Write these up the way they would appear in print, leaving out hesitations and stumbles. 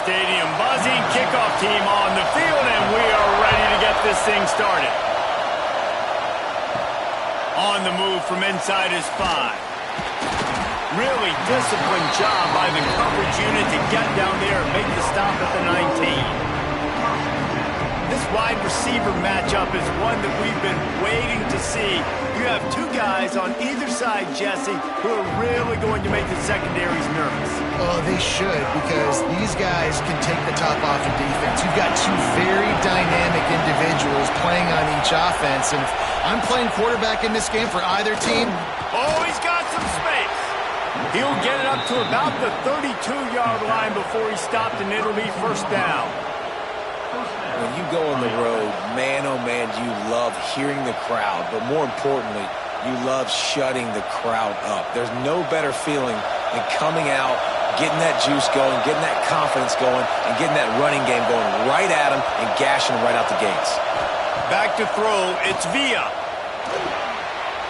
Stadium buzzing, kickoff team on the field, and we are ready to get this thing started. On the move from inside his 5. Really disciplined job by the coverage unit to get down there and make the stop at the 19. This wide receiver matchup is one that we've been waiting to see. You have two guys on either side, Jesse, who are really going to make the secondaries nervous. Oh, they should, because these guys can take the top off of defense. You've got two very dynamic individuals playing on each offense, and if I'm playing quarterback in this game for either team. Oh, he's got some space. He'll get it up to about the 32-yard line before he stopped, and it'll be first down. When you go on the road, man, oh man, you love hearing the crowd, but more importantly, you love shutting the crowd up. There's no better feeling than coming out, getting that juice going, getting that confidence going, and getting that running game going right at them and gashing them right out the gates. Back to throw, it's Villa.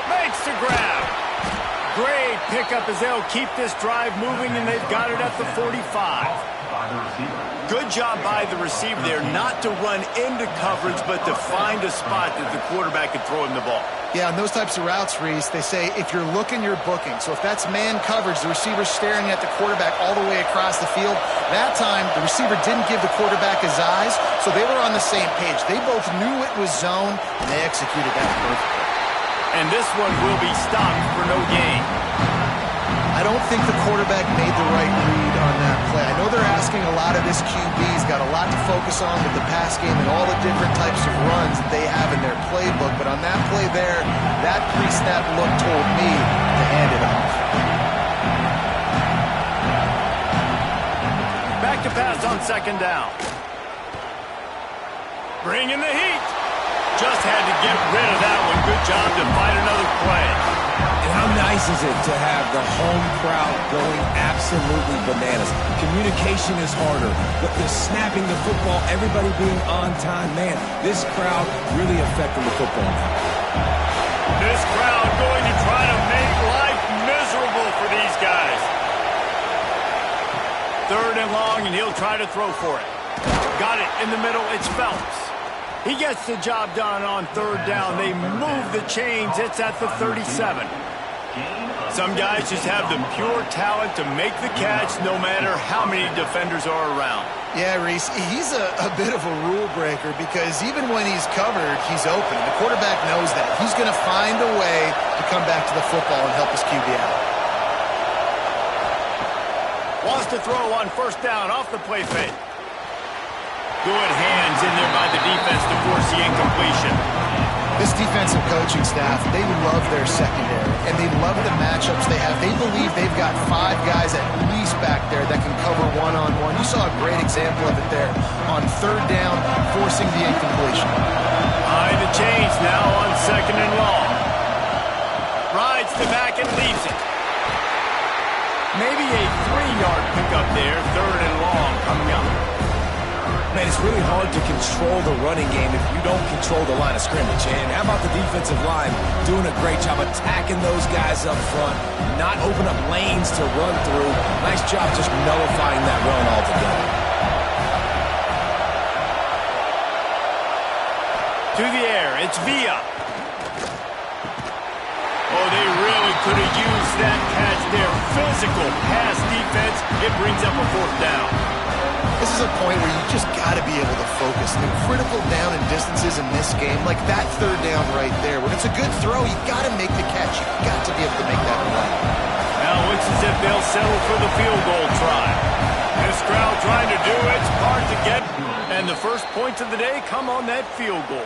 Makes the grab. Great pickup as they'll keep this drive moving, and they've got it at the 45. Good job by the receiver there, not to run into coverage, but to find a spot that the quarterback can throw him the ball. Yeah, on those types of routes, Reese, they say if you're looking, you're booking. So if that's man coverage, the receiver's staring at the quarterback all the way across the field. That time, the receiver didn't give the quarterback his eyes, so they were on the same page. They both knew it was zone, and they executed that perfectly. And this one will be stopped for no gain. I don't think the quarterback made the right read on that play. I know they're asking a lot of this QB's got a lot to focus on with the pass game and all the different types of runs that they have in their playbook, but on that play there, that pre-snap look told me to hand it off. Back to pass on second down. Bringing the heat. Just had to get rid of that one. Good job to find another play. And how nice is it to have the home crowd going absolutely bananas? Communication is harder, but the snapping the football, everybody being on time, man, this crowd really affecting the football now. This crowd going to try to make life miserable for these guys. Third and long, and he'll try to throw for it. Got it in the middle. It's Phelps. He gets the job done on third down. They move the chains. It's at the 37. Some guys just have the pure talent to make the catch no matter how many defenders are around. Yeah, Reese, he's a bit of a rule breaker because even when he's covered, he's open. The quarterback knows that. He's going to find a way to come back to the football and help his QB out. Wants to throw on first down off the play fake. Good hands in there by the defense to force the incompletion. This defensive coaching staff, they love their secondary, and they love the matchups they have. They believe they've got 5 guys at least back there that can cover one-on-one. You saw a great example of it there on third down, forcing the incompletion. Behind the chains now on second and long. Rides the back and leaves it. Maybe a 3-yard pickup there, third and long coming up. Man, it's really hard to control the running game if you don't control the line of scrimmage. And how about the defensive line doing a great job attacking those guys up front, not open up lanes to run through. Nice job just nullifying that run altogether. To the air, it's Villa. Oh, they really could have used that catch there. Physical pass defense. It brings up a fourth down. This is a point where you just got to be able to focus. The critical down and distances in this game, like that third down right there, when it's a good throw, you got to make the catch. You got to be able to make that play. Now it looks as if they'll settle for the field goal try. This crowd trying to do its part to get, and the first points of the day come on that field goal.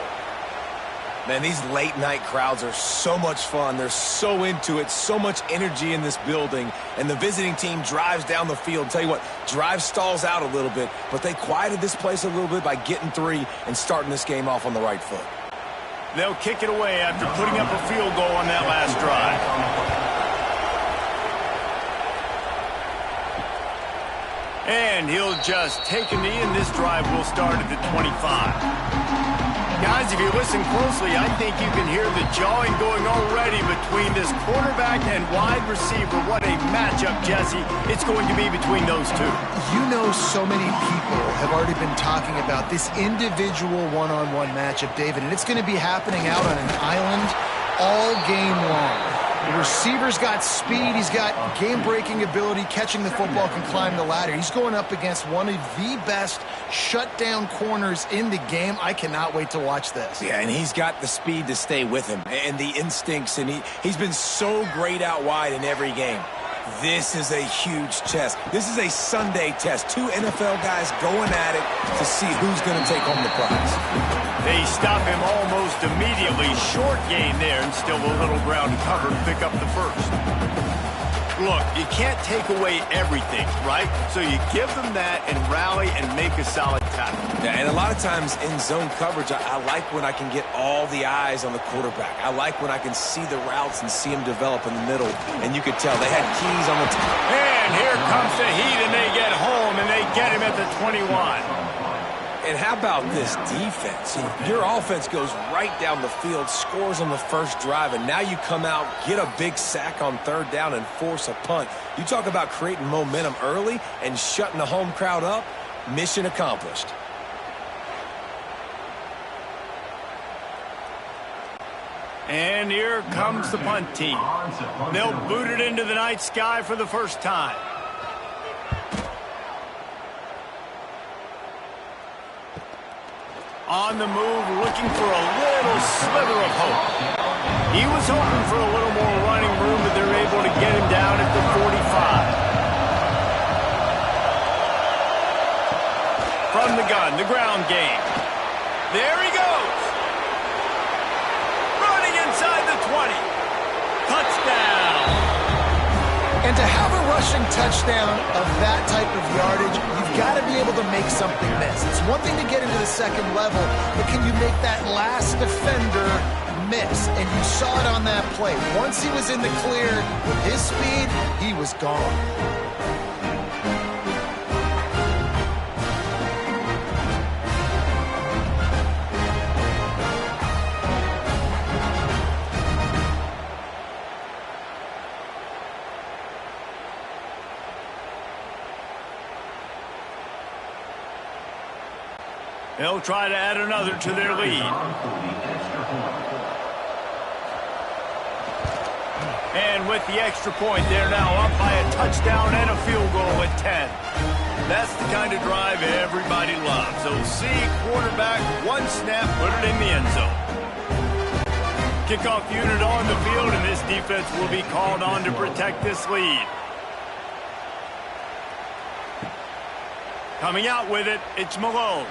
Man, these late-night crowds are so much fun. They're so into it, so much energy in this building. And the visiting team drives down the field. Tell you what, drive stalls out a little bit, but they quieted this place a little bit by getting 3 and starting this game off on the right foot. They'll kick it away after putting up a field goal on that last drive. And he'll just take a knee, and this drive will start at the 25. Guys, if you listen closely, I think you can hear the jawing going already between this quarterback and wide receiver. What a matchup, Jesse, it's going to be between those two. You know, so many people have already been talking about this individual one-on-one matchup, David, and it's going to be happening out on an island all game long. The receiver's got speed, he's got game-breaking ability, catching the football, can climb the ladder. He's going up against one of the best shutdown corners in the game. I cannot wait to watch this. Yeah, and he's got the speed to stay with him and the instincts, and he's been so great out wide in every game. This is a huge test. This is a Sunday test. Two NFL guys going at it to see who's going to take home the prize. They stop him almost immediately. Short gain there, and still a little ground to cover to pick up the first. Look, you can't take away everything, right? So you give them that and rally and make a solid tackle. Yeah, and a lot of times in zone coverage, I like when I can get all the eyes on the quarterback. I like when I can see the routes and see them develop in the middle. And you could tell they had keys on the top. And here comes the heat, and they get home, and they get him at the 21. And how about this defense? Your offense goes right down the field, scores on the first drive, and now you come out, get a big sack on third down, and force a punt. You talk about creating momentum early and shutting the home crowd up. Mission accomplished. And here comes the punt team. They'll boot it into the night sky for the first time. On the move, looking for a little sliver of hope. He was hoping for a little more running room, but they're able to get him down at the 45. From the gun, the ground game. There he goes. Running inside the 20. Touchdown. And to have a rushing touchdown of that type of yardage, you've got to be able to make something miss. It's one thing to get into the second level, but can you make that last defender miss? And you saw it on that play. Once he was in the clear with his speed, he was gone. They'll try to add another to their lead. And with the extra point, they're now up by a touchdown and a field goal at 10. That's the kind of drive everybody loves. OC, quarterback, one snap, put it in the end zone. Kickoff unit on the field, and this defense will be called on to protect this lead. Coming out with it, it's Malone.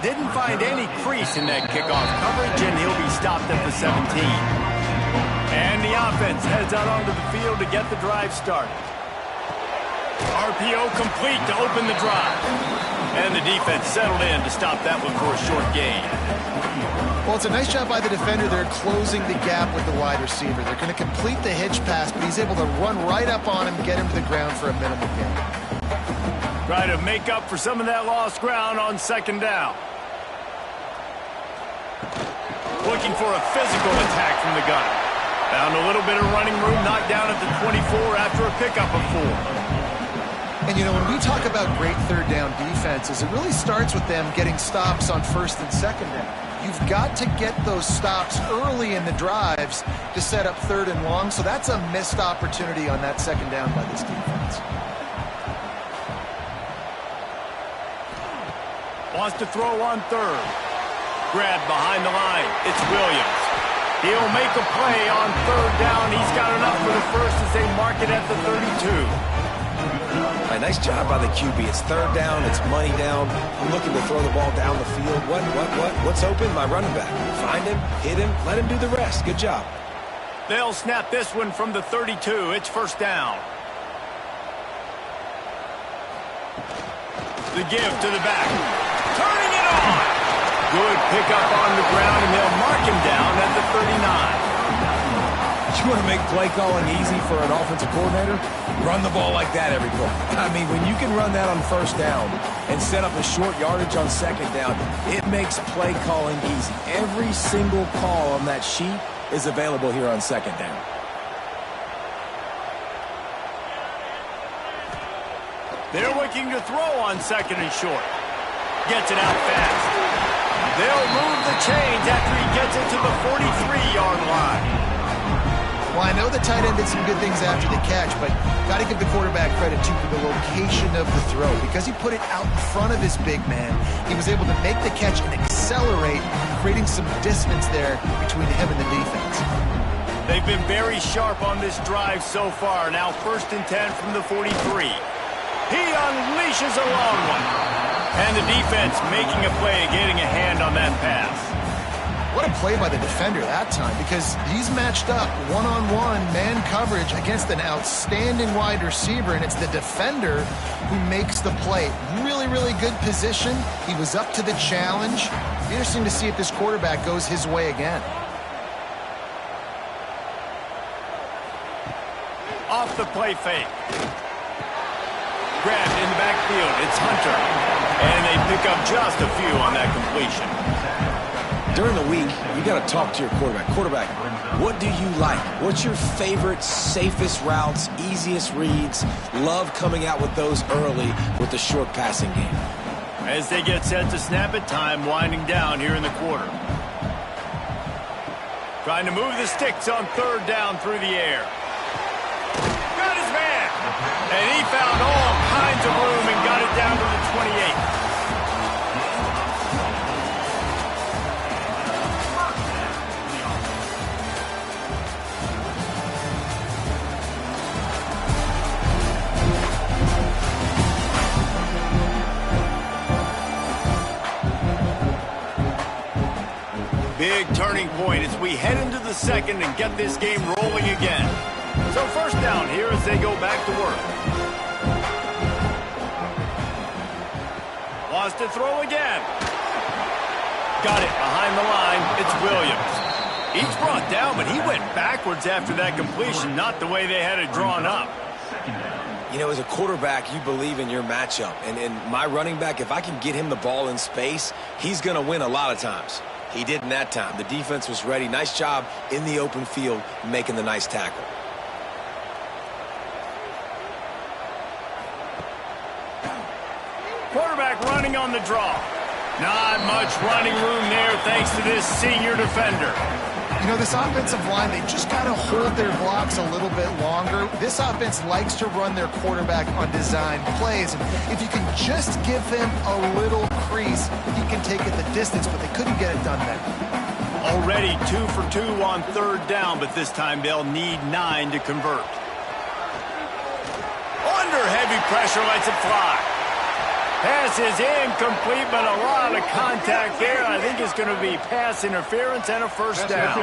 Didn't find any crease in that kickoff coverage, and he'll be stopped at the 17. And the offense heads out onto the field to get the drive started. RPO complete to open the drive. And the defense settled in to stop that one for a short gain. Well, it's a nice job by the defender. They're closing the gap with the wide receiver. They're going to complete the hitch pass, but he's able to run right up on him, get him to the ground for a minimal gain. Try to make up for some of that lost ground on second down. Looking for a physical attack from the gun. Found a little bit of running room, knocked down at the 24 after a pickup of 4. And, you know, when we talk about great third down defenses, it really starts with them getting stops on first and second down. You've got to get those stops early in the drives to set up third and long, so that's a missed opportunity on that second down by this defense. Wants to throw on third. Grabbed behind the line. It's Williams. He'll make a play on third down. He's got enough for the first as they mark it at the 32. Right, nice job by the QB. It's third down. It's money down. I'm looking to throw the ball down the field. What's open? My running back. Find him, hit him, let him do the rest. Good job. They'll snap this one from the 32. It's first down. The give to the back. Turning it on. Good pickup on the ground, and they'll mark him down at the 39. You want to make play calling easy for an offensive coordinator? Run the ball like that every play. I mean, when you can run that on first down and set up a short yardage on second down, it makes play calling easy. Every single call on that sheet is available here on second down. They're looking to throw on second and short. Gets it out fast. They'll move the chains after he gets it to the 43-yard line. Well, I know the tight end did some good things after the catch, but got to give the quarterback credit, too, for the location of the throw. Because he put it out in front of his big man, he was able to make the catch and accelerate, creating some distance there between him and the defense. They've been very sharp on this drive so far. Now 1st and 10 from the 43. He unleashes a long one. And the defense making a play, getting a hand on that pass. What a play by the defender that time, because he's matched up one-on-one man coverage against an outstanding wide receiver, and it's the defender who makes the play. Really, really good position. He was up to the challenge. It'll be interesting to see if this quarterback goes his way again. Off the play fake. Grabbed in the backfield. It's Hunter. And they pick up just a few on that completion. During the week, you got to talk to your quarterback. Quarterback, what do you like? What's your favorite, safest routes, easiest reads? Love coming out with those early with the short passing game. As they get set to snap it, time winding down here in the quarter. Trying to move the sticks on 3rd down through the air. Got his man. And he found all kinds of room and got it down to the 28. Big turning point as we head into the second and get this game rolling again. So 1st down here as they go back to work. Wants to throw again. Got it behind the line. It's Williams. He's brought down, but he went backwards after that completion, not the way they had it drawn up. You know, as a quarterback, you believe in your matchup. And my running back, if I can get him the ball in space, he's going to win a lot of times. He did in that time. The defense was ready. Nice job in the open field making the nice tackle. Quarterback running on the draw. Not much running room there thanks to this senior defender. You know, this offensive line, they just got to hold their blocks a little bit longer. This offense likes to run their quarterback on design plays. And if you can just give him a little crease, he can take it the distance, but they couldn't get it done there. Already 2 for 2 on 3rd down, but this time they'll need 9 to convert. Under heavy pressure, lets it fly. Pass is incomplete, but a lot of contact there. I think it's going to be pass interference and a 1st down.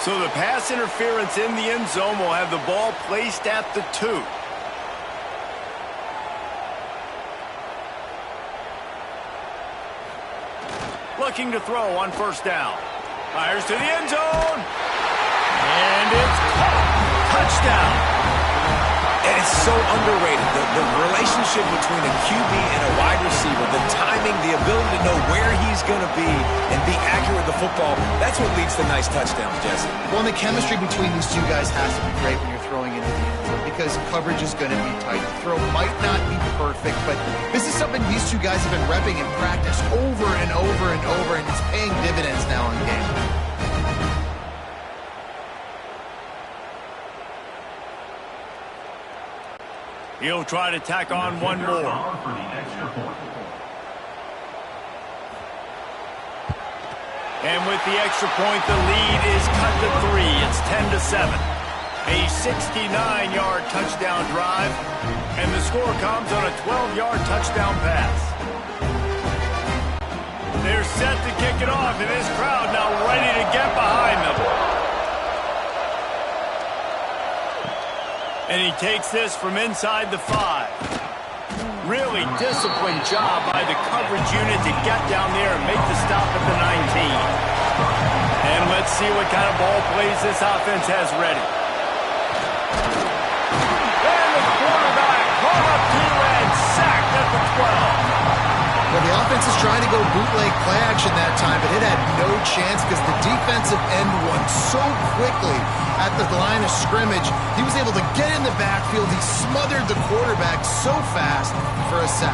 So the pass interference in the end zone will have the ball placed at the 2. Looking to throw on 1st down. Fires to the end zone. And it's caught. Touchdown. And it's so underrated. The relationship between a QB and a wide receiver, the timing, the ability to know where he's going to be and be accurate with the football, that's what leads to nice touchdowns, Jesse. Well, and the chemistry between these two guys has to be great when you're throwing into the end zone because coverage is going to be tight. The throw might not be perfect, but this is something these two guys have been repping in practice over and over and over, and it's paying dividends now in game. He'll try to tack on one more. And with the extra point, the lead is cut to 3. It's 10-7. A 69-yard touchdown drive, and the score comes on a 12-yard touchdown pass. They're set to kick it off, and this crowd now ready to get behind them. And he takes this from inside the 5. Really disciplined job by the coverage unit to get down there and make the stop at the 19. And let's see what kind of ball plays this offense has ready. And the quarterback caught up to and sacked at the 12. Well, the offense is trying to go bootleg play action that time, but it had no chance because the defensive end won so quickly at the line of scrimmage. He was able to get in the backfield. He smothered the quarterback so fast for a sack.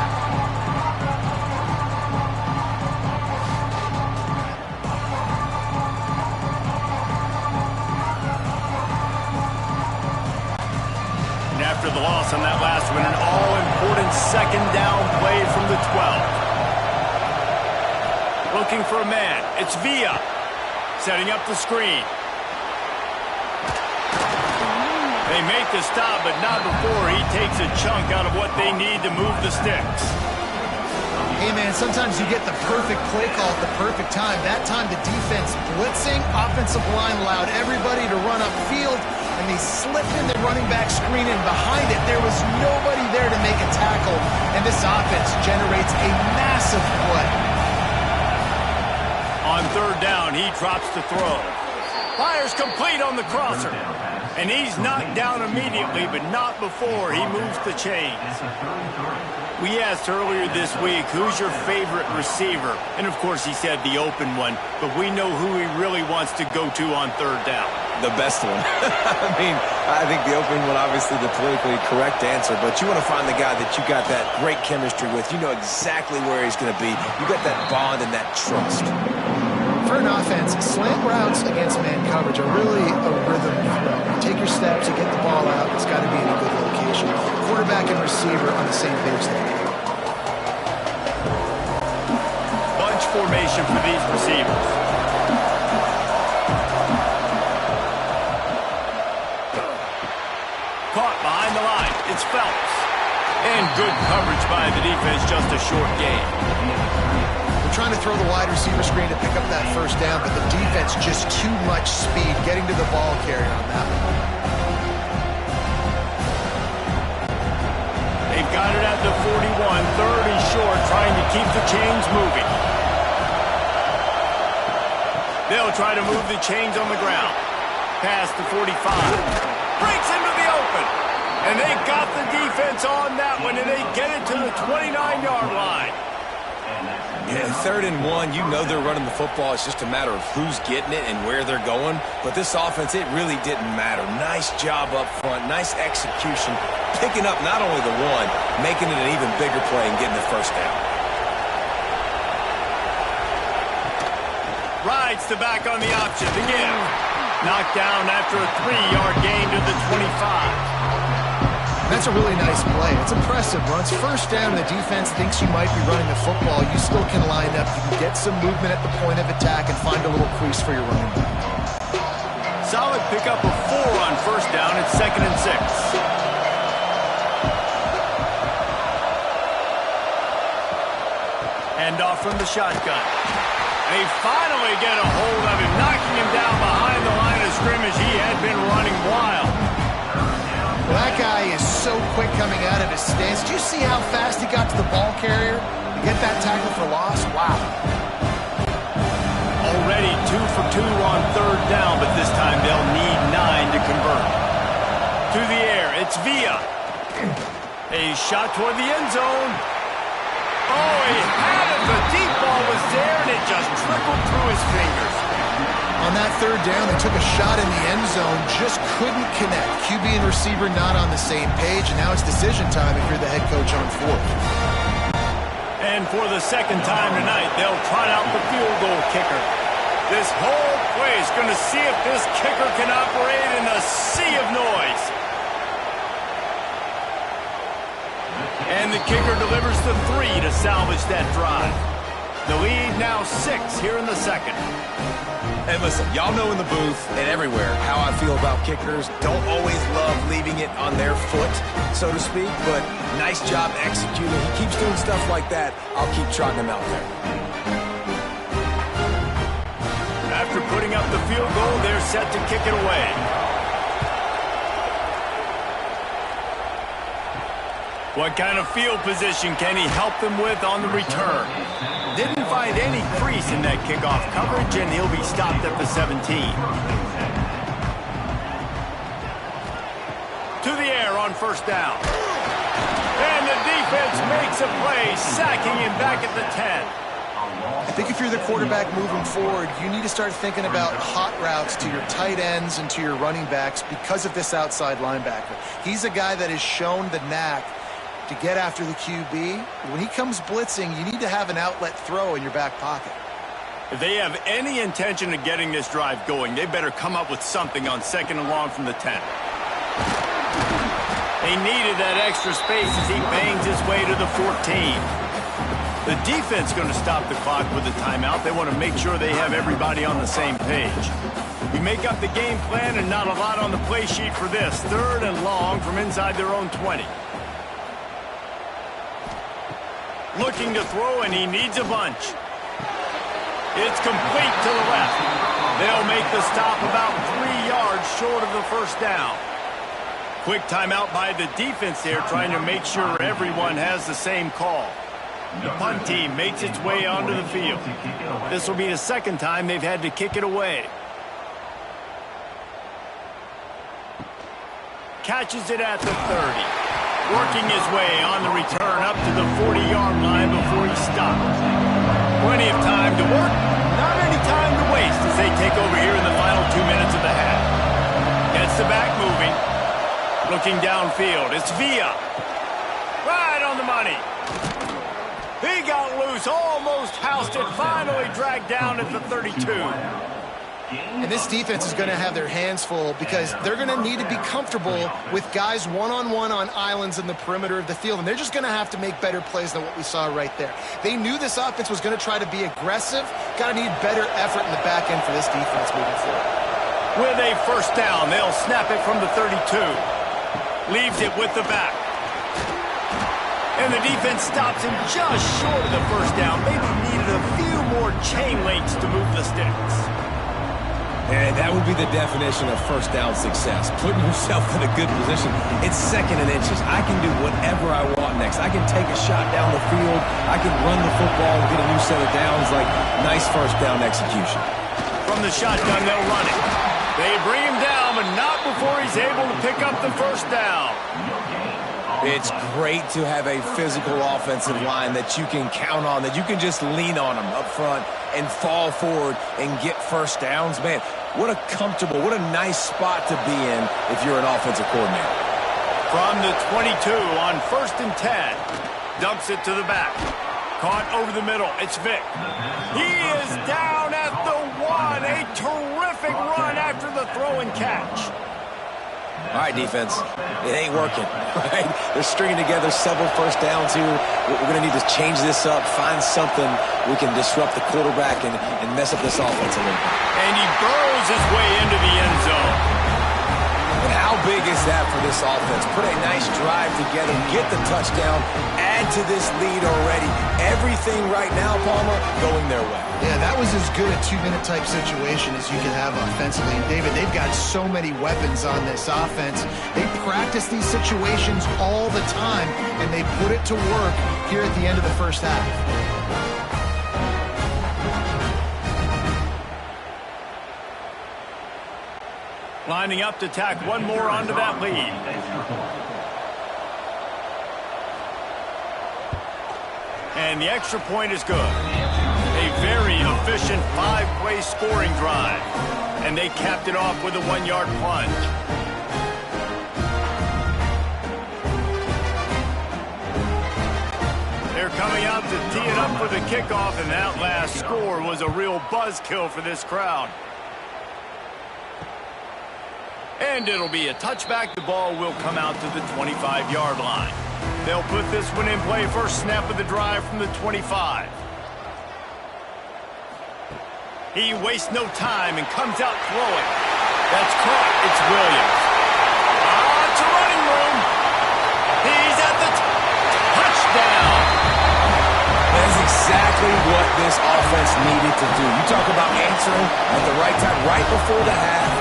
And after the loss on that last one, an all-important second down play from the 12. Looking for a man. It's Villa. Setting up the screen. They make the stop, but not before he takes a chunk out of what they need to move the sticks. Hey, man, sometimes you get the perfect play call at the perfect time. That time the defense blitzing, offensive line allowed everybody to run upfield, and they slipped in the running back screen, and behind it there was nobody there to make a tackle, and this offense generates a massive play. On third down, he drops the throw. Fires complete on the crosser. And he's knocked down immediately, but not before he moves the chains. We asked earlier this week, who's your favorite receiver? And of course, he said the open one, but we know who he really wants to go to on third down. The best one. I think the open one, obviously the politically correct answer, but you want to find the guy that you got that great chemistry with. You know exactly where he's going to be. You got that bond and that trust. For an offense, slant routes against man coverage are really a rhythm throw. You take your steps, you get the ball out, it's got to be in a good location. Quarterback and receiver on the same page there. Bunch formation for these receivers. Caught behind the line. It's Phelps. And good coverage by the defense, just a short gain. Trying to throw the wide receiver screen to pick up that first down, but the defense just too much speed getting to the ball carrier on that one. They've got it at the 41, third and short, trying to keep the chains moving. They'll try to move the chains on the ground. Past the 45. Breaks into the open. And they got the defense on that one, and they get it to the 29-yard line. Yeah, third and one, you know they're running the football. It's just a matter of who's getting it and where they're going. But this offense, it really didn't matter. Nice job up front, nice execution, picking up not only the one, making it an even bigger play and getting the first down. Rides the back on the option to give. Knocked down after a 3-yard gain to the 25. That's a really nice play. It's impressive. Once first down, the defense thinks you might be running the football. You still can line up. You can get some movement at the point of attack and find a little crease for your running back. Solid pickup of 4 on first down. It's 2nd and 6. Hand off from the shotgun. They finally get a hold of him, knocking him down behind the line of scrimmage. He had been running wild. Well, that guy is so quick coming out of his stance. Did you see how fast he got to the ball carrier to get that tackle for loss? Wow. Already 2 for 2 on third down, but this time they'll need 9 to convert. To the air, it's Villa. A shot toward the end zone. Oh, he had it. The deep ball was there, and it just trickled through his fingers. On that third down, they took a shot in the end zone, just couldn't connect. QB and receiver not on the same page, and now it's decision time if you're the head coach on fourth. And for the second time tonight, they'll trot out the field goal kicker. This whole play is going to see if this kicker can operate in a sea of noise. And the kicker delivers the 3 to salvage that drive. The lead now 6 here in the second. And listen, y'all know in the booth and everywhere how I feel about kickers. Don't always love leaving it on their foot, so to speak, but nice job executing. He keeps doing stuff like that. I'll keep trotting him out there. After putting up the field goal, they're set to kick it away. What kind of field position can he help them with on the return? Didn't find any crease in that kickoff coverage, and he'll be stopped at the 17. To the air on first down. And the defense makes a play, sacking him back at the 10. I think if you're the quarterback moving forward, you need to start thinking about hot routes to your tight ends and to your running backs because of this outside linebacker. He's a guy that has shown the knack to get after the QB. When he comes blitzing, you need to have an outlet throw in your back pocket. If they have any intention of getting this drive going, they better come up with something on second and long from the 10. They needed that extra space as he bangs his way to the 14. The defense going to stop the clock with a timeout. They want to make sure they have everybody on the same page. We make up the game plan and not a lot on the play sheet for this. Third and long from inside their own 20. Looking to throw, and he needs a bunch. It's complete to the left. They'll make the stop about 3 yards short of the first down. Quick timeout by the defense here, trying to make sure everyone has the same call. The punt team makes its way onto the field. This will be the second time they've had to kick it away. Catches it at the 30. Working his way on the return up to the 40-yard line before he stops. Plenty of time to work, not any time to waste as they take over here in the final 2 minutes of the half. Gets the back moving. Looking downfield, it's Villa. Right on the money. He got loose, almost housed it, finally dragged down at the 32. And this defense is going to have their hands full because they're going to need to be comfortable with guys one-on-one on islands in the perimeter of the field, and they're just going to have to make better plays than what we saw right there. They knew this offense was going to try to be aggressive. Got to need better effort in the back end for this defense moving forward. With a first down, they'll snap it from the 32. Leaves it with the back. And the defense stops him just short of the first down. Maybe needed a few more chain links to move the sticks. And that would be the definition of first down success. Putting yourself in a good position. It's second and inches. I can do whatever I want next. I can take a shot down the field. I can run the football and get a new set of downs. Like, nice first down execution. From the shotgun, they'll run it. They bring him down, but not before he's able to pick up the first down. It's great to have a physical offensive line that you can count on, that you can just lean on them up front and fall forward and get first downs. Man, what a comfortable, what a nice spot to be in if you're an offensive coordinator. From the 22 on first and 10. Dumps it to the back. Caught over the middle. It's Vic. He is down at the 1. A terrific run after the throw and catch. All right, defense, it ain't working, right? They're stringing together several first downs here. We're going to need to change this up, find something we can disrupt the quarterback and mess up this offense a little bit. And he burrows his way into the end zone. And how big is that for this offense? Put a nice drive together, get the touchdown, add to this lead already. Everything right now, Palmer, going their way. Yeah, that was as good a two-minute type situation as you can have offensively. And David, they've got so many weapons on this offense. They practice these situations all the time, and they put it to work here at the end of the first half. Lining up to tack one more onto that lead. And the extra point is good. A very efficient 5-play scoring drive. And they capped it off with a 1-yard plunge. They're coming out to tee it up for the kickoff, and that last score was a real buzzkill for this crowd. And it'll be a touchback. The ball will come out to the 25-yard line. They'll put this one in play. First snap of the drive from the 25. He wastes no time and comes out throwing. That's caught. It's Williams. It's a running room. He's at the touchdown. That's exactly what this offense needed to do. You talk about answering at the right time, right before the half.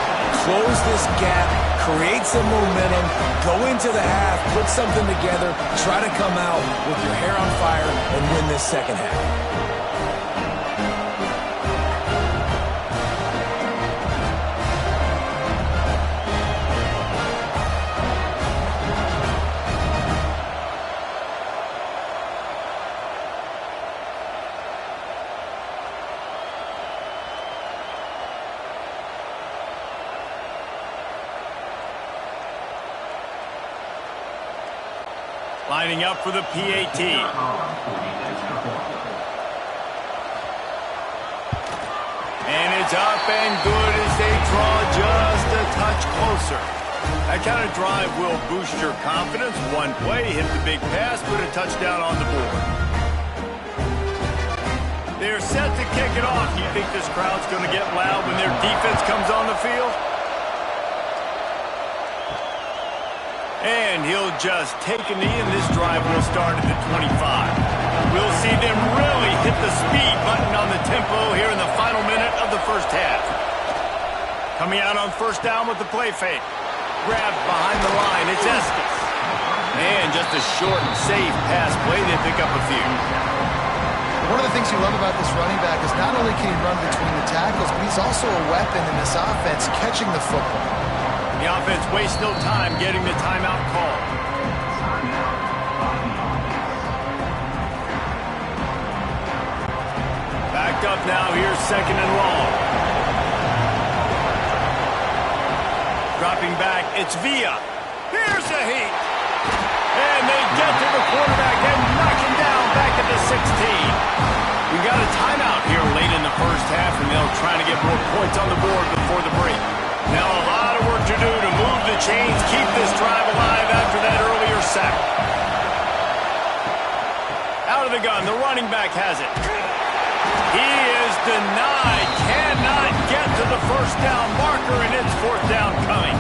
Close this gap, create some momentum, go into the half, put something together, try to come out with your hair on fire and win this second half. Lining up for the PAT. And it's up and good as they draw just a touch closer. That kind of drive will boost your confidence. One play, hit the big pass, put a touchdown on the board. They're set to kick it off. You think this crowd's going to get loud when their defense comes on the field? And he'll just take a knee, and this drive will start at the 25. We'll see them really hit the speed button on the tempo here in the final minute of the first half. Coming out on first down with the play fake. Grabbed behind the line, it's Estes. And just a short and safe pass play, they pick up a few. One of the things you love about this running back is not only can he run between the tackles, but he's also a weapon in this offense catching the football. The offense wastes no time getting the timeout call. Backed up now, here's second and long. Dropping back, it's Villa. Here's a heat. And they get to the quarterback and knock him down back at the 16. We got a timeout here late in the first half, and they'll try to get more points on the board before the break. Now a lot of work to do to move the chains, keep this drive alive after that earlier sack. Out of the gun, the running back has it. He is denied, cannot get to the first down marker, and it's fourth down coming.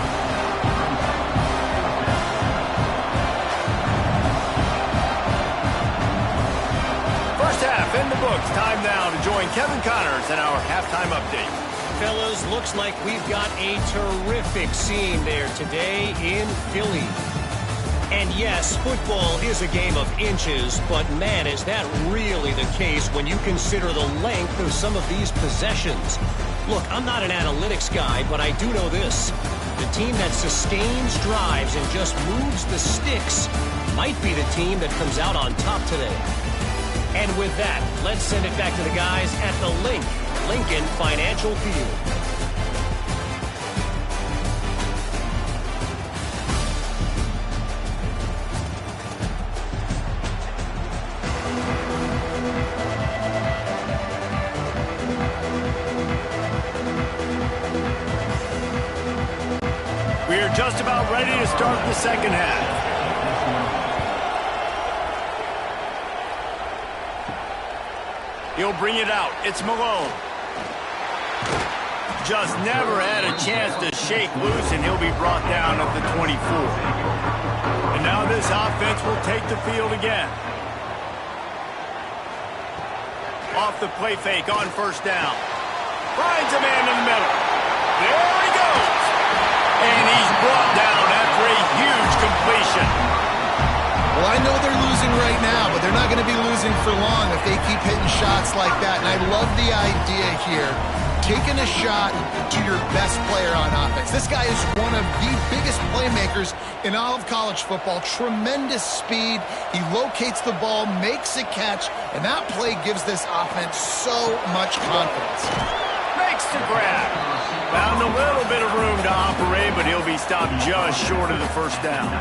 First half in the books. Time now to join Kevin Connors in our halftime update. Fellas, looks like we've got a terrific scene there today in Philly. And yes, football is a game of inches, but man, is that really the case when you consider the length of some of these possessions. Look, I'm not an analytics guy, but I do know this. The team that sustains drives and just moves the sticks might be the team that comes out on top today. And with that, let's send it back to the guys at the Lincoln Financial Field. We're just about ready to start the second half. He'll bring it out. It's Malone. Just never had a chance to shake loose, and he'll be brought down at the 24. And now this offense will take the field again. Off the play fake on first down. Finds a man in the middle. There he goes. And he's brought down after a huge completion. Well, I know they're losing right now, but they're not going to be losing for long if they keep hitting shots like that. And I love the idea here, taking a shot to your best player on offense. This guy is one of the biggest playmakers in all of college football. Tremendous speed. He locates the ball, makes a catch, and that play gives this offense so much confidence. Makes the grab. Found a little bit of room to operate, but he'll be stopped just short of the first down.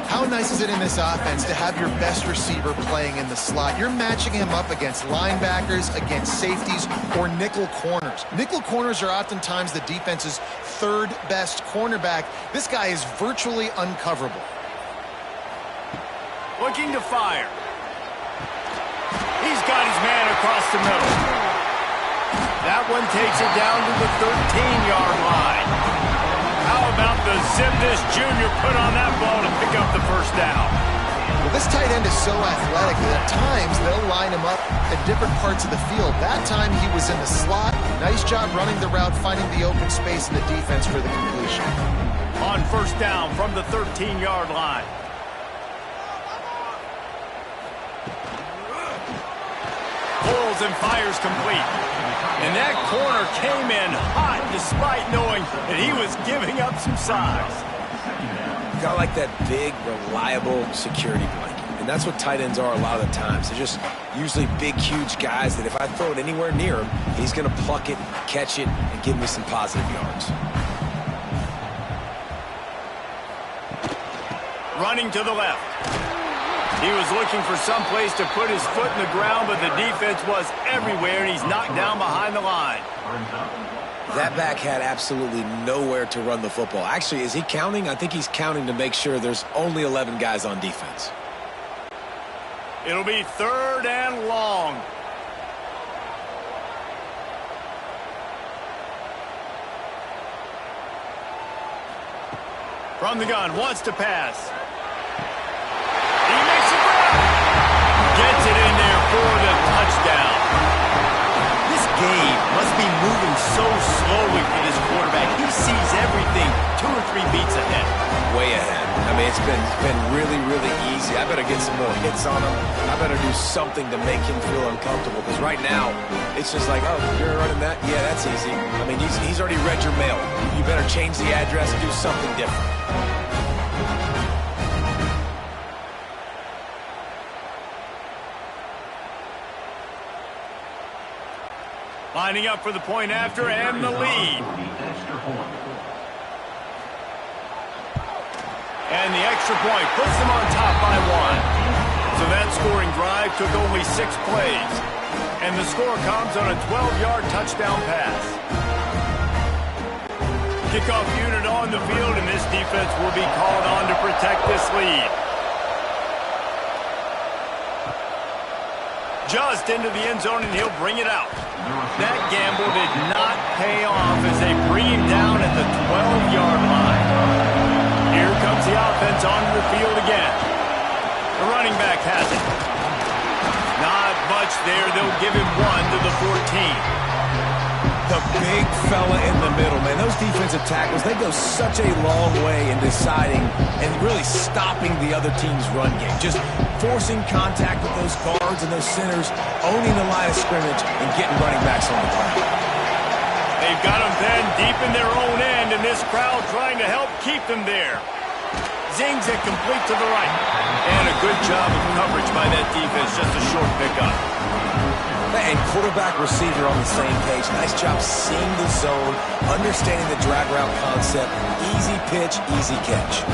How nice is it in this offense to have your best receiver playing in the slot? You're matching him up against linebackers, against safeties, or nickel corners. Nickel corners are oftentimes the defense's third best cornerback. This guy is virtually uncoverable. Looking to fire. He's got his man across the middle. That one takes it down to the 13-yard line. How about the zip this junior put on that ball to pick up the first down? Well, this tight end is so athletic that at times they'll line him up at different parts of the field. That time he was in the slot. Nice job running the route, finding the open space in the defense for the completion. On first down from the 13-yard line. Pulls and fires complete. And that corner came in hot despite knowing that he was giving up some size. Got like that big, reliable security blanket. And that's what tight ends are a lot of the times. They're just usually big, huge guys that if I throw it anywhere near him, he's going to pluck it, catch it, and give me some positive yards. Running to the left. He was looking for some place to put his foot in the ground, but the defense was everywhere, and he's knocked down behind the line. That back had absolutely nowhere to run the football. Actually, is he counting? I think he's counting to make sure there's only 11 guys on defense. It'll be 3rd and long. From the gun, wants to pass. He makes a grab. Gets it in there for the touchdown. This game must be moving so slowly for this quarterback. He sees everything 2 or 3 beats ahead. Way ahead. I mean, it's been really, really easy. I better get some more hits on him. I better do something to make him feel uncomfortable. Because right now, it's just like, oh, you're running that? Yeah, that's easy. I mean, he's already read your mail. You better change the address and do something different. Lining up for the point after and the lead. And the extra point puts them on top by 1. So that scoring drive took only 6 plays. And the score comes on a 12-yard touchdown pass. Kickoff unit on the field, and this defense will be called on to protect this lead. Just into the end zone, and he'll bring it out. That gamble did not pay off as they bring him down at the 12-yard line. Here comes the offense onto the field again. The running back has it. Not much there. They'll give him 1 to the 14. The big fella in the middle, man. Those defensive tackles, they go such a long way in deciding and really stopping the other team's run game. Just forcing contact with those guards and those centers, owning the line of scrimmage, and getting running backs on the ground. They've got them then deep in their own end, and this crowd trying to help keep them there. Zings it complete to the right. And a good job of coverage by that defense, just a short pickup. And quarterback receiver on the same page. Nice job seeing the zone, understanding the drag route concept. Easy pitch, easy catch.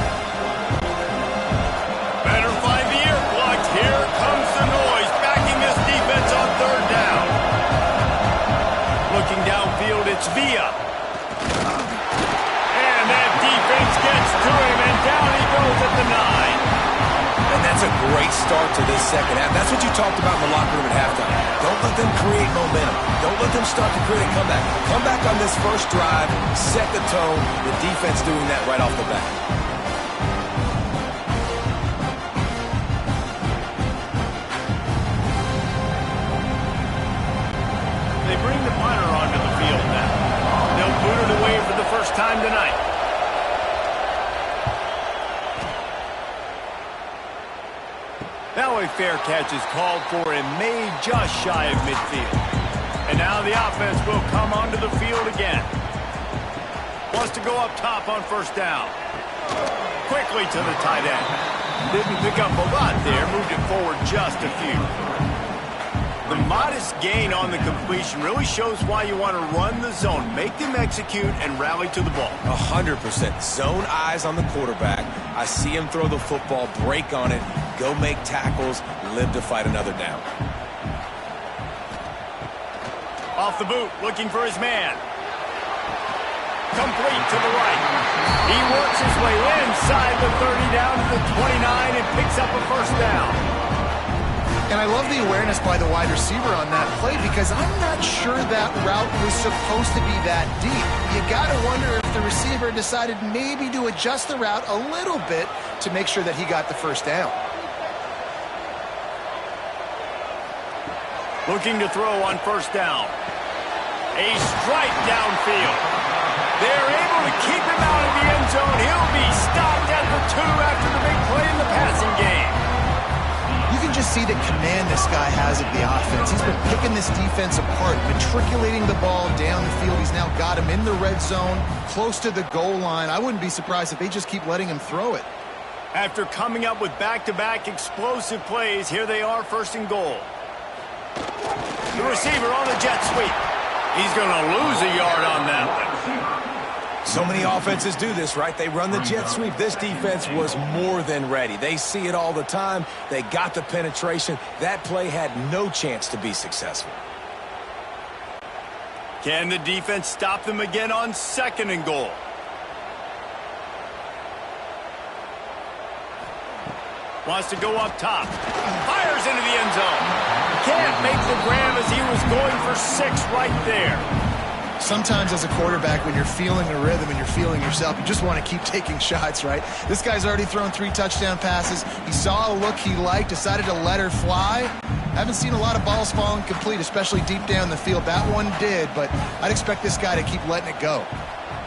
Better find the ear plugs. Here comes the noise, backing this defense on 3rd down. Looking downfield, it's Villa. And that defense gets to him, and down he goes at the 9. And that's a great start to this second half. That's what you talked about in the locker room at halftime. Don't let them create momentum. Don't let them start to create a comeback. Come back on this first drive, set the tone. The defense doing that right off the bat. They bring the punter onto the field now. They'll boot it away for the first time tonight. Now a fair catch is called for and made just shy of midfield. And now the offense will come onto the field again. Wants to go up top on first down. Quickly to the tight end. Didn't pick up a lot there, moved it forward just a few. The modest gain on the completion really shows why you want to run the zone, make them execute, and rally to the ball. 100%. Zone eyes on the quarterback. I see him throw the football, break on it, go make tackles, live to fight another down. Off the boot, looking for his man. Complete to the right. He works his way inside the 30 down to the 29 and picks up a first down. And I love the awareness by the wide receiver on that play because I'm not sure that route was supposed to be that deep. You got to wonder if the receiver decided maybe to adjust the route a little bit to make sure that he got the first down. Looking to throw on first down. A strike downfield. They're able to keep him out of the end zone. He'll be stopped at the 2 after the big play in the passing game. You can just see the command this guy has of the offense. He's been picking this defense apart, matriculating the ball down the field. He's now got him in the red zone, close to the goal line. I wouldn't be surprised if they just keep letting him throw it. After coming up with back-to-back explosive plays, here they are, 1st and goal. The receiver on the jet sweep. He's going to lose a yard on that one. So many offenses do this, right? They run the jet sweep. This defense was more than ready. They see it all the time. They got the penetration. That play had no chance to be successful. Can the defense stop them again on 2nd and goal? Wants to go up top. Fires into the end zone. Can't make the grab as he was going for 6 right there. Sometimes as a quarterback, when you're feeling the rhythm and you're feeling yourself, you just want to keep taking shots, right? This guy's already thrown 3 touchdown passes. He saw a look he liked, decided to let her fly. Haven't seen a lot of balls falling complete, especially deep down the field. That one did, but I'd expect this guy to keep letting it go.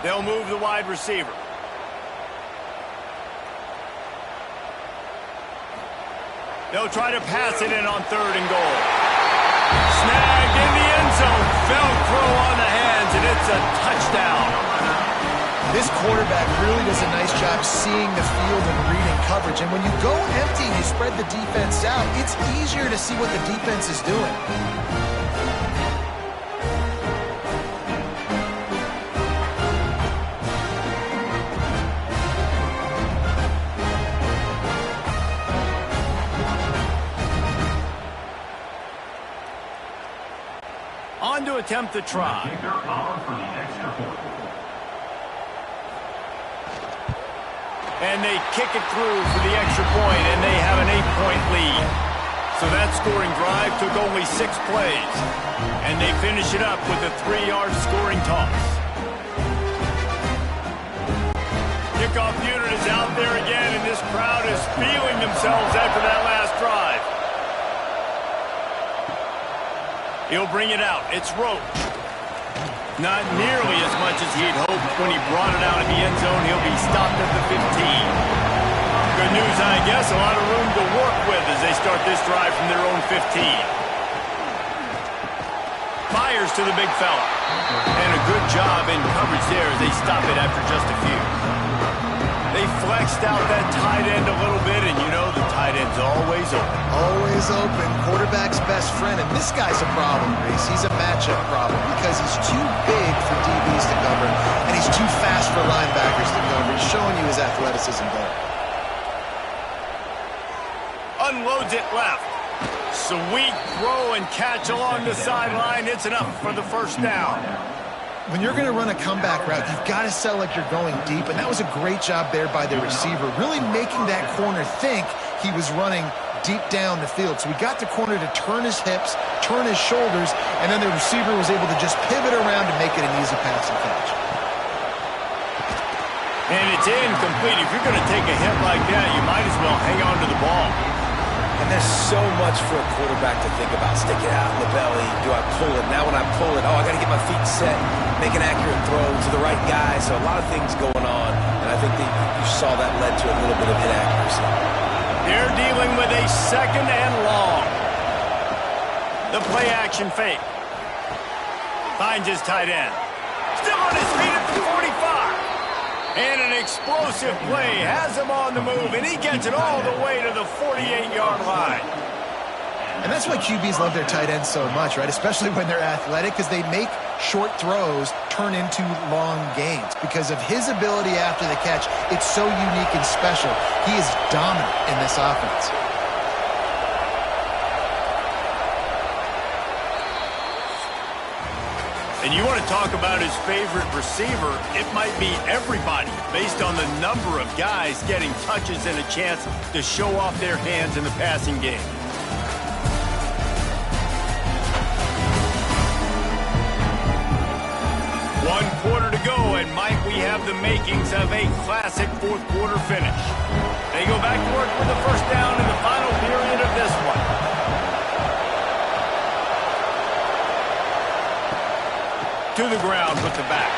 They'll move the wide receiver. They'll try to pass it in on 3rd and goal. Snagged in the end zone. Velcro on the hands, and it's a touchdown. This quarterback really does a nice job seeing the field and reading coverage. And when you go empty and you spread the defense out, it's easier to see what the defense is doing. On to attempt the try. And they kick it through for the extra point, and they have an 8-point lead. So that scoring drive took only 6 plays. And they finish it up with a 3-yard scoring toss. Kickoff unit is out there again, and this crowd is feeling themselves after that last drive. He'll bring it out. It's Roach. Not nearly as much as he'd hoped when he brought it out in the end zone. He'll be stopped at the 15. Good news, I guess. A lot of room to work with as they start this drive from their own 15. Fires to the big fella. And a good job in coverage there as they stop it after just a few. They flexed out that tight end a little bit, and you know the tight end's always open. Always open. Quarterback's best friend. And this guy's a problem, Reese. He's a matchup problem because he's too big for DBs to cover, and he's too fast for linebackers to cover. He's showing you his athleticism there. Unloads it left. Sweet throw and catch along the sideline. It's enough for the 1st down. When you're going to run a comeback route, you've got to sell like you're going deep, and that was a great job there by the receiver, really making that corner think he was running deep down the field. So we got the corner to turn his hips, turn his shoulders, and then the receiver was able to just pivot around to make it an easy pass and catch. And it's incomplete. If you're going to take a hit like that, you might as well hang on to the ball. And there's so much for a quarterback to think about. Stick it out in the belly. Do I pull it? Now when I pull it, I got to get my feet set, make an accurate throw to the right guy. So a lot of things going on, and I think that you saw that led to a little bit of inaccuracy. They're dealing with a 2nd and long. The play action fake. Finds his tight end. Still on his feet at the 45. And an explosive play has him on the move, and he gets it all the way to the 48-yard line. And that's why QBs love their tight ends so much, right? Especially when they're athletic, because they make short throws turn into long gains. Because of his ability after the catch, it's so unique and special. He is dominant in this offense. And you want to talk about his favorite receiver, it might be everybody based on the number of guys getting touches and a chance to show off their hands in the passing game. One quarter to go, and Mike, we have the makings of a classic 4th quarter finish. They go back to work with the 1st down in the final period of this one. To the ground with the back.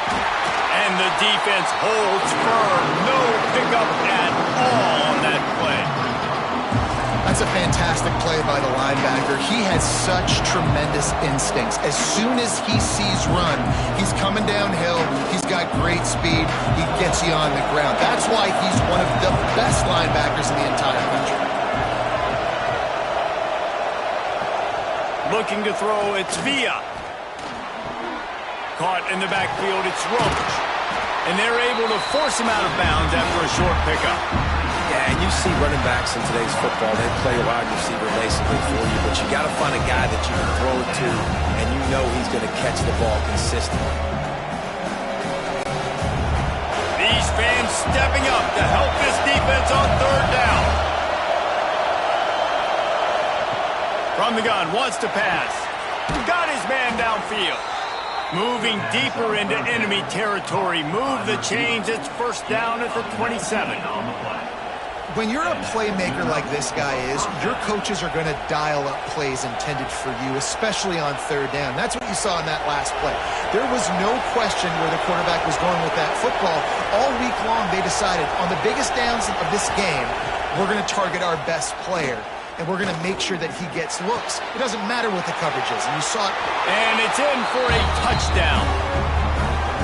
And the defense holds firm. No pickup at all on that play. That's a fantastic play by the linebacker. He has such tremendous instincts. As soon as he sees run, he's coming downhill. He's got great speed. He gets you on the ground. That's why he's one of the best linebackers in the entire country. Looking to throw, it's Villa. Caught in the backfield, it's Roach. And they're able to force him out of bounds after a short pickup. Yeah, and you see running backs in today's football, they play a wide receiver basically for you, but you got to find a guy that you can throw it to, and you know he's going to catch the ball consistently. These fans stepping up to help this defense on third down. From the gun, wants to pass. Got his man downfield. Moving deeper into enemy territory. Move the chains. It's first down at the 27. When you're a playmaker like this guy is, your coaches are going to dial up plays intended for you, especially on third down. That's what you saw in that last play. There was no question where the quarterback was going with that football. All week long, they decided on the biggest downs of this game, we're going to target our best player, and we're going to make sure that he gets looks. It doesn't matter what the coverage is, and you saw it. And it's in for a touchdown.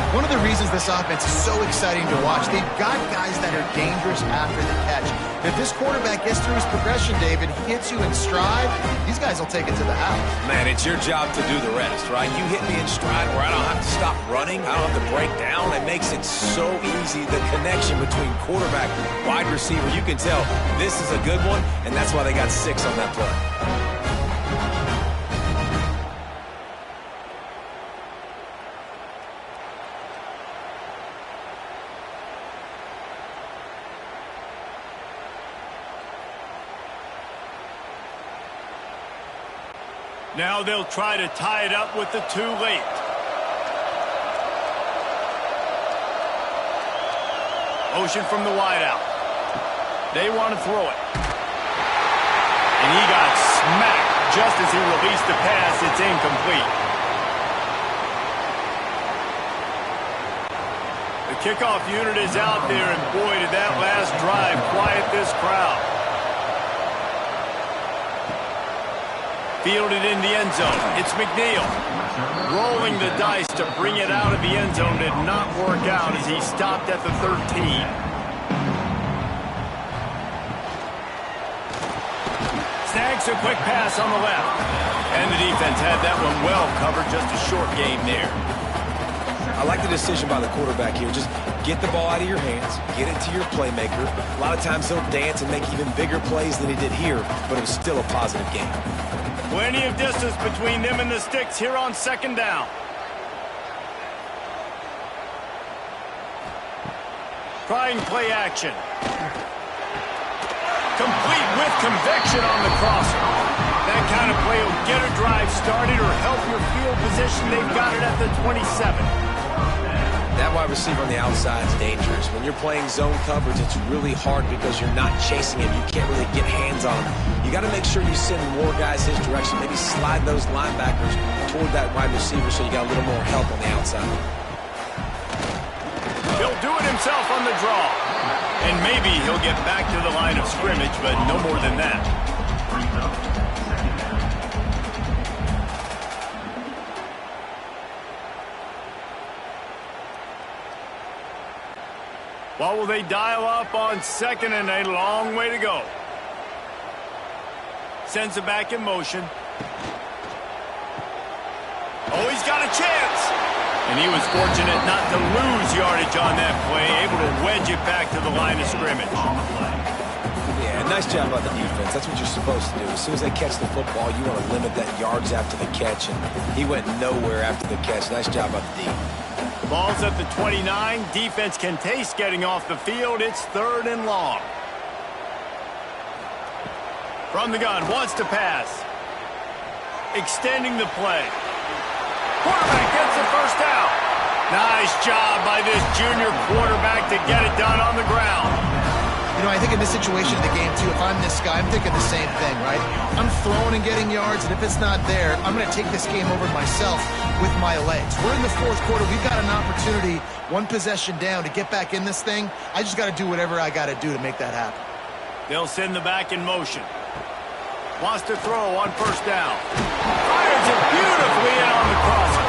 One of the reasons this offense is so exciting to watch, they've got guys that are dangerous after the catch. If this quarterback gets through his progression, David, he hits you in stride, these guys will take it to the house. Man, it's your job to do the rest, right? You hit me in stride where I don't have to stop running, I don't have to break down. It makes it so easy, the connection between quarterback, wide receiver. You can tell this is a good one, and that's why they got 6 on that play. Now they'll try to tie it up with the too late. Motion from the wideout. They want to throw it. And he got smacked just as he released the pass. It's incomplete. The kickoff unit is out there, and boy, did that last drive quiet this crowd. Fielded in the end zone. It's McNeil. Rolling the dice to bring it out of the end zone did not work out as he stopped at the 13. Snags a quick pass on the left. And the defense had that one well covered. Just a short game there. I like the decision by the quarterback here. Just get the ball out of your hands, get it to your playmaker. A lot of times he'll dance and make even bigger plays than he did here, but it was still a positive game. Plenty of distance between them and the sticks here on second down. Trying play action. Complete with conviction on the crosser. That kind of play will get a drive started or help your field position. They've got it at the 27. That wide receiver on the outside is dangerous. When you're playing zone coverage, it's really hard because you're not chasing him. You can't really get hands on him. You got to make sure you send more guys his direction. Maybe slide those linebackers toward that wide receiver so you got a little more help on the outside. He'll do it himself on the draw. And maybe he'll get back to the line of scrimmage, but no more than that. What will they dial up on second and a long way to go? Sends it back in motion. Oh, he's got a chance. And he was fortunate not to lose yardage on that play, able to wedge it back to the line of scrimmage. Yeah, nice job by the defense. That's what you're supposed to do. As soon as they catch the football, you want to limit that yards after the catch, and he went nowhere after the catch. Nice job by the D. Ball's at the 29. Defense can taste getting off the field. It's third and long. From the gun, wants to pass. Extending the play. Quarterback gets the first down. Nice job by this junior quarterback to get it done on the ground. You know, I think in this situation of the game, too, if I'm this guy, I'm thinking the same thing, right? I'm throwing and getting yards, and if it's not there, I'm going to take this game over myself with my legs. We're in the fourth quarter. We've got an opportunity, one possession down, to get back in this thing. I just got to do whatever I got to do to make that happen. They'll send the back in motion. Wants to throw on first down. Fires it beautifully in on the crosser.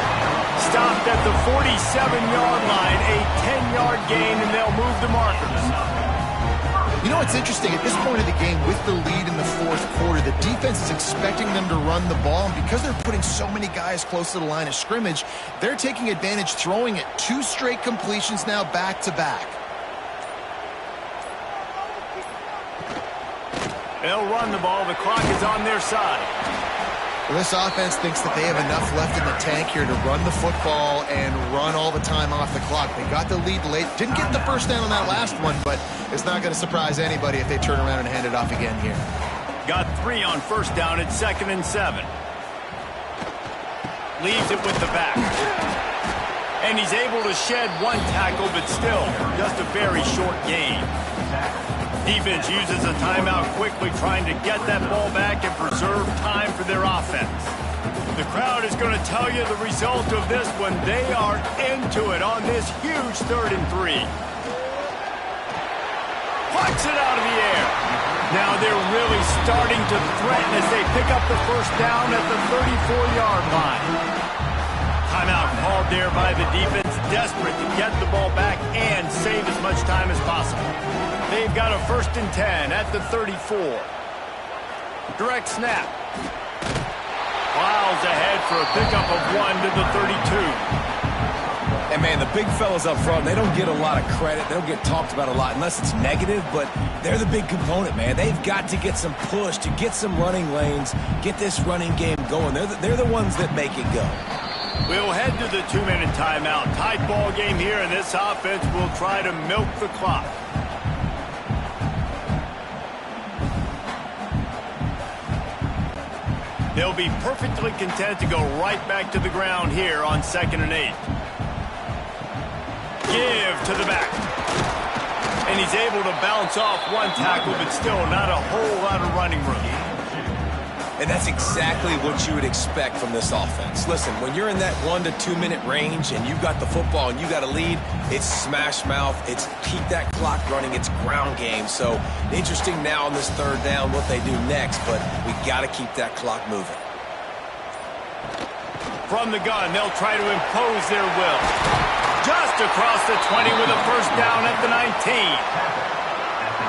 Stopped at the 47-yard line, a 10-yard gain, and they'll move the markers. You know what's interesting? At this point of the game, with the lead in the fourth quarter, the defense is expecting them to run the ball, and because they're putting so many guys close to the line of scrimmage, they're taking advantage, throwing it 2 straight completions now back-to-back. They'll run the ball. The clock is on their side. Well, this offense thinks that they have enough left in the tank here to run the football and run all the time off the clock. They got the lead late. Didn't get the first down on that last one, but it's not going to surprise anybody if they turn around and hand it off again here. Got 3 on first down at 2nd and 7. Leaves it with the back. And he's able to shed 1 tackle, but still just a very short gain. Defense uses a timeout quickly, trying to get that ball back and preserve time for their offense. The crowd is going to tell you the result of this one. They are into it on this huge 3rd and 3. Plucks it out of the air. Now they're really starting to threaten as they pick up the first down at the 34-yard line. Timeout called there by the defense, desperate to get the ball back and save as much time as possible. They've got a 1st and 10 at the 34. Direct snap. Plows ahead for a pickup of 1 to the 32. And, man, the big fellas up front, they don't get a lot of credit. They don't get talked about a lot unless it's negative, but they're the big component, man. They've got to get some push, to get some running lanes, get this running game going. They're the ones that make it go. We'll head to the 2-minute timeout. Tight ball game here, and this offense will try to milk the clock. They'll be perfectly content to go right back to the ground here on 2nd and 8. Give to the back. And he's able to bounce off 1 tackle, but still not a whole lot of running room. And that's exactly what you would expect from this offense. Listen, when you're in that 1 to 2 minute range and you've got the football and you got a lead, it's smash mouth, it's keep that clock running, it's ground game. So interesting now on this 3rd down what they do next, but we got to keep that clock moving. From the gun, they'll try to impose their will. Just across the 20 with a first down at the 19.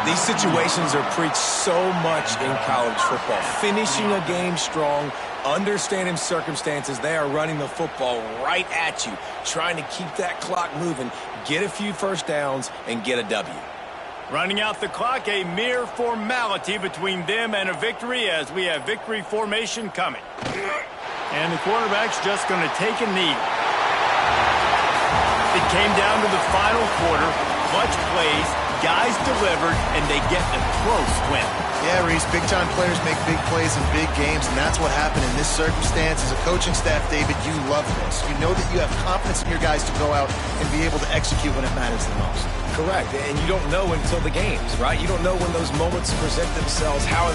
These situations are preached so much in college football. Finishing a game strong, understanding circumstances. They are running the football right at you, trying to keep that clock moving, get a few first downs, and get a W. Running out the clock, a mere formality between them and a victory as we have victory formation coming. And the quarterback's just going to take a knee. It came down to the final quarter, clutch plays, guys delivered, and they get a close win. Yeah, Reese, big-time players make big plays in big games, and that's what happened in this circumstance. As a coaching staff, David, you love this. You know that you have confidence in your guys to go out and be able to execute when it matters the most. Correct, and you don't know until the games, right? You don't know when those moments present themselves, how